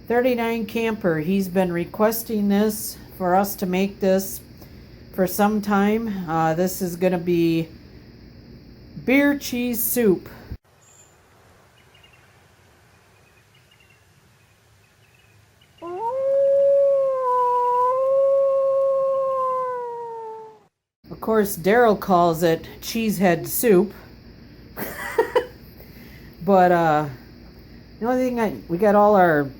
39 Camper, he's been requesting this for us to make this for some time. This is going to be beer cheese soup. Of course, Darrell calls it cheesehead soup. But the only thing we got all our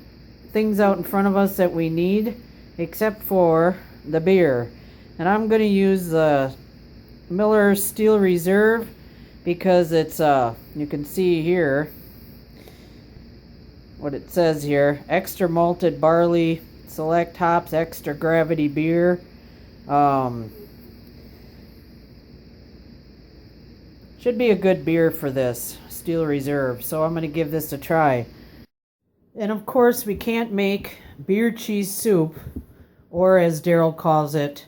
things out in front of us that we need, except for the beer. And I'm going to use the Miller Steel Reserve because it's you can see here what it says here: extra malted barley, select hops, extra gravity beer. Should be a good beer for this Steel Reserve, so I'm going to give this a try. And of course, we can't make beer cheese soup, or as Darrell calls it,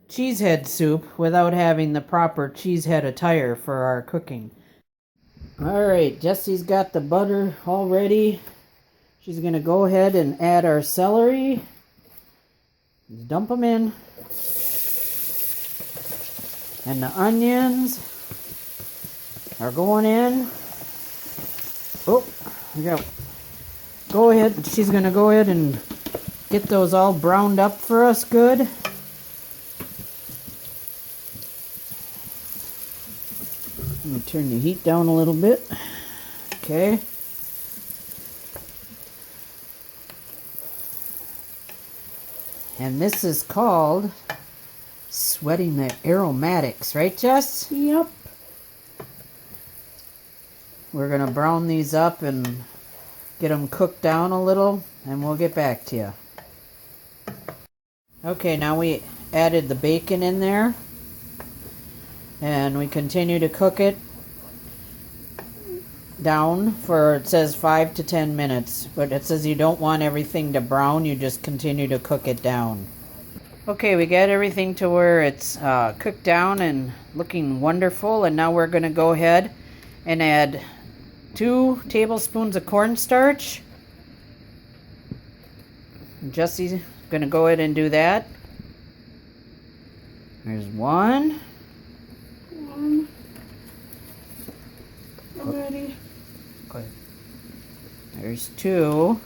cheesehead soup, without having the proper cheesehead attire for our cooking. Alright, Jessie's got the butter all ready. She's going to go ahead and add our celery. Dump them in. And the onions are going in. Oh, we got. Go ahead. She's going to go ahead and get those all browned up for us good. Let me turn the heat down a little bit. Okay. And this is called sweating the aromatics, right, Jess? Yep. We're going to brown these up and get them cooked down a little, and we'll get back to you. Okay, now we added the bacon in there, and we continue to cook it down for, it says 5 to 10 minutes, but it says you don't want everything to brown, you just continue to cook it down. Okay, we got everything to where it's cooked down and looking wonderful, and now we're going to go ahead and add 2 tablespoons of cornstarch. Jessie's going to go ahead and do that. There's 1. Already. Okay. There's 2.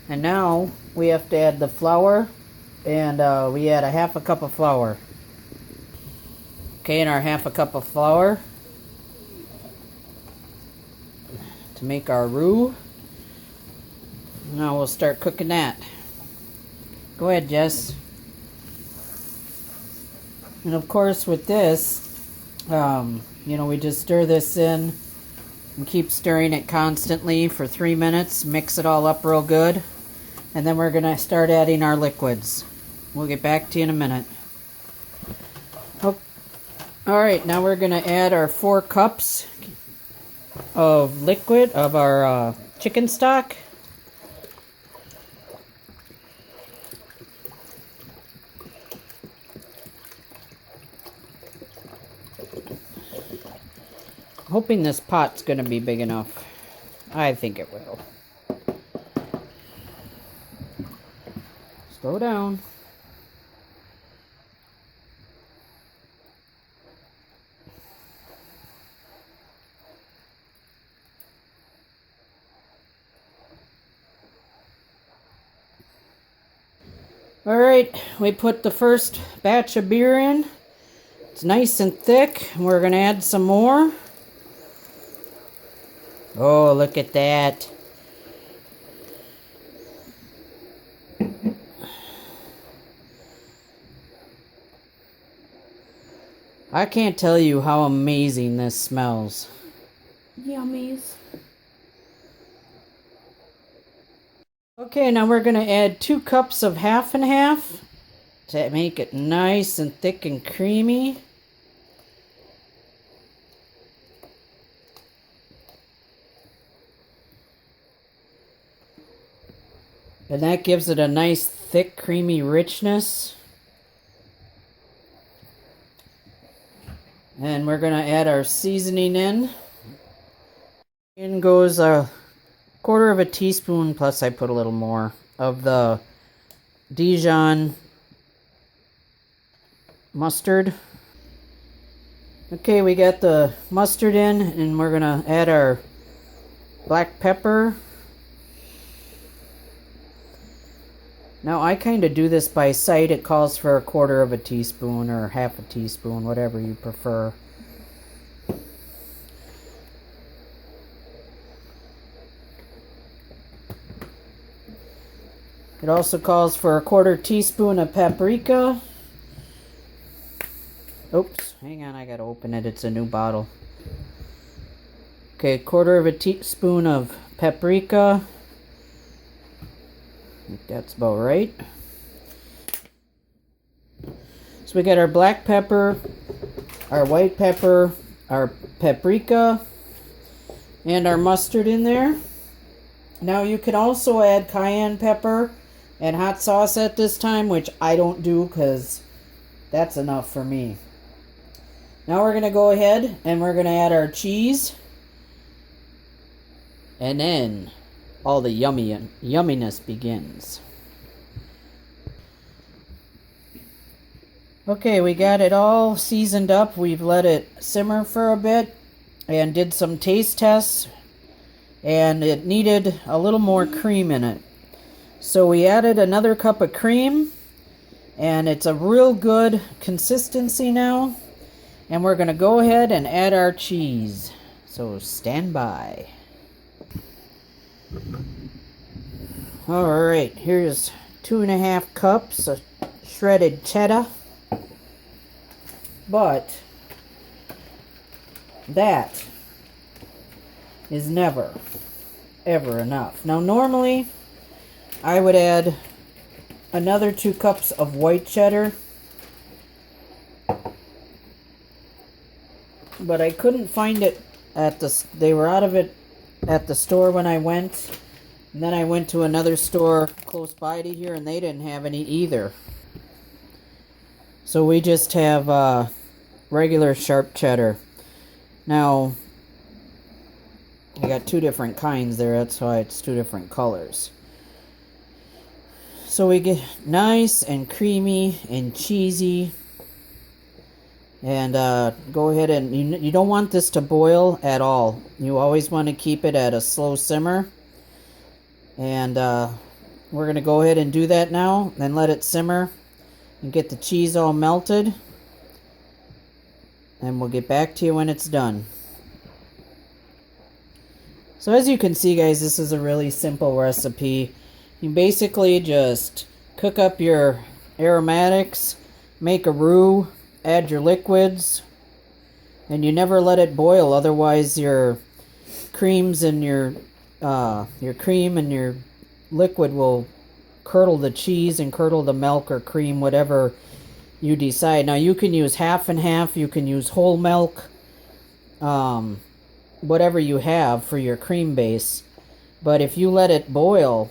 And now we have to add the flour, and we add a half a cup of flour. Okay, and our half a cup of flour to make our roux. Now we'll start cooking that. Go ahead, Jess. And of course with this, we just stir this in and keep stirring it constantly for 3 minutes. Mix it all up real good. And then we're going to start adding our liquids. We'll get back to you in a minute. Oh, alright, now we're going to add our 4 cups of liquid of our chicken stock. Hoping this pot's going to be big enough. I think it will. Slow down. Alright, we put the first batch of beer in. It's nice and thick. We're going to add some more. Oh, look at that. I can't tell you how amazing this smells. Yummies. Okay, now we're going to add 2 cups of half and half to make it nice and thick and creamy. And that gives it a nice thick, creamy richness. And we're going to add our seasoning in. In goes quarter of a teaspoon, plus I put a little more, of the Dijon mustard. Okay, we got the mustard in, and we're going to add our black pepper. Now, I kind of do this by sight. It calls for a quarter of a teaspoon or half a teaspoon, whatever you prefer. It also calls for a quarter teaspoon of paprika. Oops, hang on, I gotta open it. It's a new bottle. Okay, quarter of a teaspoon of paprika. I think that's about right. So we got our black pepper, our white pepper, our paprika, and our mustard in there. Now you can also add cayenne pepper and hot sauce at this time, which I don't do because that's enough for me. Now we're going to go ahead and we're going to add our cheese. And then all the yumminess begins. Okay, we got it all seasoned up. We've let it simmer for a bit and did some taste tests. And it needed a little more cream in it. So we added another cup of cream. And it's a real good consistency now. And we're going to go ahead and add our cheese. So stand by. Alright, here's 2.5 cups of shredded cheddar. But that is never, ever enough. Now normally I would add another 2 cups of white cheddar. But I couldn't find it at they were out of it at the store when I went. And then I went to another store close by to here and they didn't have any either. So we just have regular sharp cheddar. Now, I got 2 different kinds there, that's why it's 2 different colors. So we get nice and creamy and cheesy. And go ahead and, you don't want this to boil at all. You always want to keep it at a slow simmer. And we're going to go ahead and do that now. Then let it simmer and get the cheese all melted. And we'll get back to you when it's done. So as you can see, guys, this is a really simple recipe. You basically just cook up your aromatics, make a roux, add your liquids, and you never let it boil, otherwise your creams and your cream and your liquid will curdle the cheese and curdle the milk or cream, whatever you decide. Now you can use half and half, you can use whole milk, whatever you have for your cream base. But if you let it boil,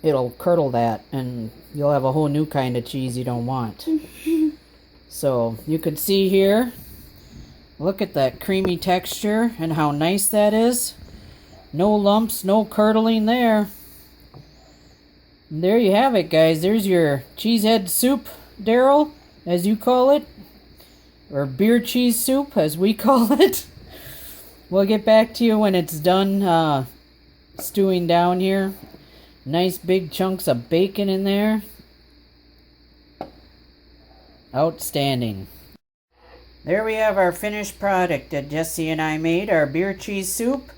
it'll curdle that and you'll have a whole new kind of cheese you don't want. So you can see here, look at that creamy texture and how nice that is. No lumps, no curdling there. And there you have it, guys. There's your cheesehead soup, Darrell, as you call it. Or beer cheese soup, as we call it. We'll get back to you when it's done stewing down here. Nice big chunks of bacon in there. Outstanding. There we have our finished product that Jesse and I made, our beer cheese soup.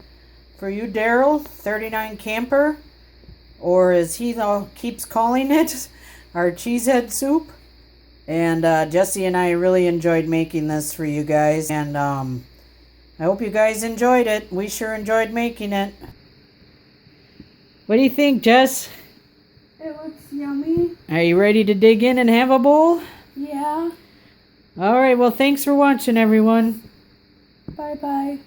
For you, Darrell, 39 Camper, or as he keeps calling it, our cheesehead soup. And Jesse and I really enjoyed making this for you guys, and I hope you guys enjoyed it. We sure enjoyed making it. What do you think, Jess? It looks yummy. Are you ready to dig in and have a bowl? Yeah. Alright, well, thanks for watching, everyone. Bye-bye.